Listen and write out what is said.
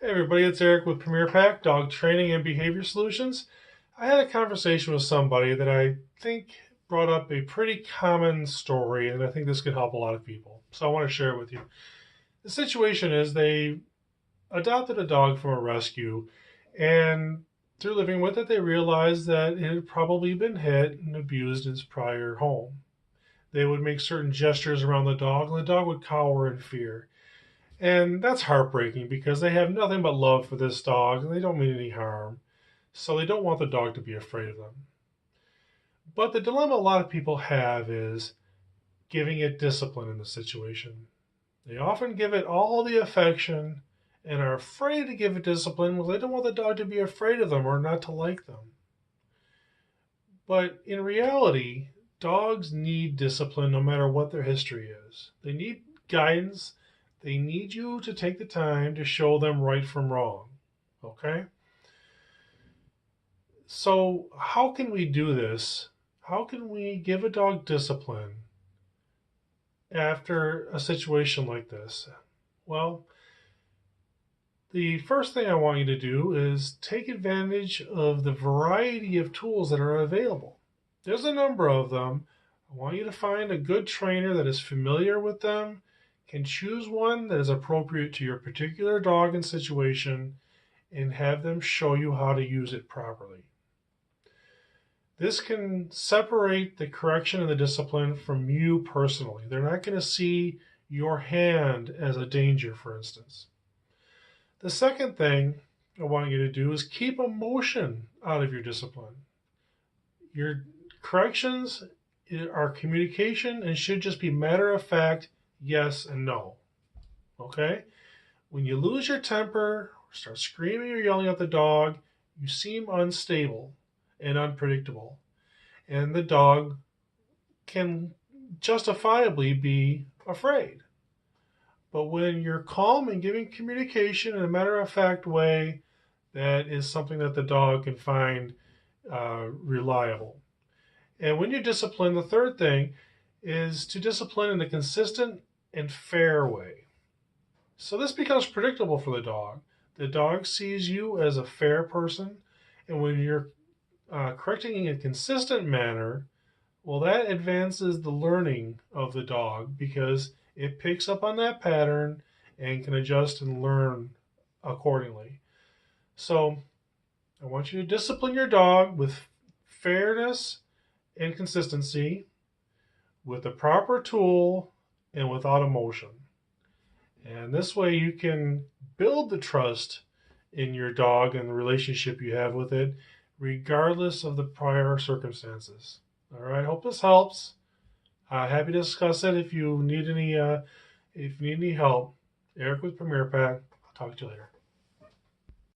Hey everybody, it's Eric with Premier Pack, Dog Training and Behavior Solutions. I had a conversation with somebody that I think brought up a pretty common story, and I think this could help a lot of people. So I want to share it with you. The situation is they adopted a dog from a rescue, and through living with it, they realized that it had probably been hit and abused in its prior home. They would make certain gestures around the dog, and the dog would cower in fear. And that's heartbreaking because they have nothing but love for this dog and they don't mean any harm. So they don't want the dog to be afraid of them. But the dilemma a lot of people have is giving it discipline in the situation. They often give it all the affection and are afraid to give it discipline because they don't want the dog to be afraid of them or not to like them. But in reality, dogs need discipline no matter what their history is. They need guidance. They need you to take the time to show them right from wrong. Okay? So, how can we do this? How can we give a dog discipline after a situation like this? Well, the first thing I want you to do is take advantage of the variety of tools that are available. There's a number of them. I want you to find a good trainer that is familiar with them, can choose one that is appropriate to your particular dog and situation, and have them show you how to use it properly. This can separate the correction and the discipline from you personally. They're not going to see your hand as a danger, for instance. The second thing I want you to do is keep emotion out of your discipline. Your corrections are communication and should just be matter of fact, yes and no. Okay? When you lose your temper, start screaming or yelling at the dog, you seem unstable and unpredictable. And the dog can justifiably be afraid. But when you're calm and giving communication in a matter of fact way, that is something that the dog can find reliable. And when you discipline, the third thing is to discipline in a consistent and fair way. So this becomes predictable for the dog. The dog sees you as a fair person, and when you're correcting in a consistent manner, well, that advances the learning of the dog because it picks up on that pattern and can adjust and learn accordingly. So I want you to discipline your dog with fairness and consistency, with the proper tool, and without emotion. And this way you can build the trust in your dog and the relationship you have with it, regardless of the prior circumstances. All right, hope this helps. Happy to discuss it if you need any help. Eric with Premier Pack. I'll talk to you later.